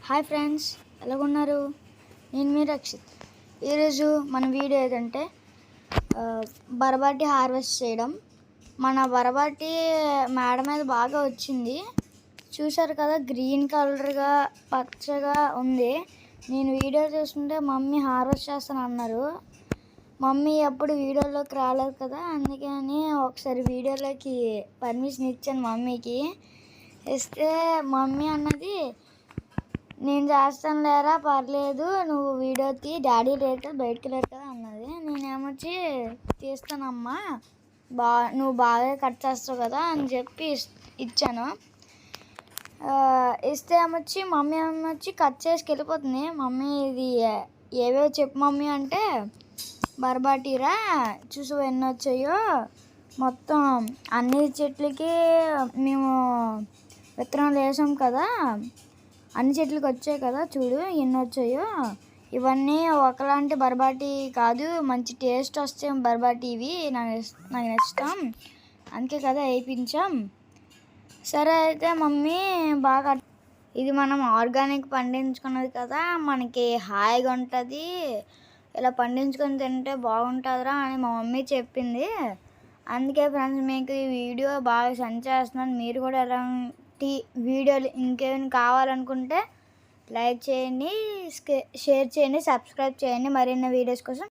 Hi friends, ఎలాగున్నారు? నేను మీ రక్షిత్. ఈరోజు మన వీడియో ఏదంటే బరబాటి హార్వెస్ట్ చేయడం. మన బరబాటి మేడ మీద బాగా వచ్చింది. చూసారు కదా, గ్రీన్ కలర్గా పచ్చగా ఉంది. నేను వీడియో చూస్తుంటే మమ్మీ హార్వెస్ట్ చేస్తాను అన్నారు. మమ్మీ ఎప్పుడు వీడియోలోకి రాలేదు కదా, అందుకని ఒకసారి వీడియోలోకి పర్మిషన్ ఇచ్చాను మమ్మీకి. ఇస్తే మమ్మీ అన్నది, నేను చేస్తాను లేరా, పర్లేదు, నువ్వు వీడియో డాడీ లేట్ కదా, బయటకు లేట్ కదా అన్నది. నేనేమొచ్చి తీస్తానమ్మా, నువ్వు బాగా కట్ చేస్తావు కదా అని చెప్పి ఇచ్చాను. ఇస్తే ఏమొచ్చి మమ్మీ ఏమొచ్చి కట్ చేసి వెళ్ళిపోతుంది. మమ్మీ ఇది ఏవో చెప్పు మమ్మీ అంటే, బరబాటిరా చూసు ఎన్ని వచ్చాయో, మొత్తం అన్ని చెట్లకి మేము విత్తనాలు వేసాం కదా, అన్ని చెట్లకి వచ్చాయి కదా, చూడు ఎన్ని వచ్చాయో. ఇవన్నీ ఒకలాంటి బరబాటి కాదు, మంచి టేస్ట్ వస్తాయి బరబాటి, ఇవి నాకు ఇష్టం, అందుకే కదా వేయించాం. సరే అయితే మమ్మీ బాగా, ఇది మనం ఆర్గానిక్ పండించుకున్నది కదా, మనకి హాయిగా ఉంటుంది, ఇలా పండించుకొని తింటే బాగుంటుందిరా అని మా మమ్మీ చెప్పింది. అందుకే ఫ్రెండ్స్, మీకు ఈ వీడియో బాగా సెండ్ చేస్తున్నాను. మీరు కూడా ఎలాంటి వీడియోలు ఇంకేమైనా కావాలనుకుంటే లైక్ చేయండి, షేర్ చేయండి, సబ్స్క్రైబ్ చేయండి మరిన్ని వీడియోస్ కోసం.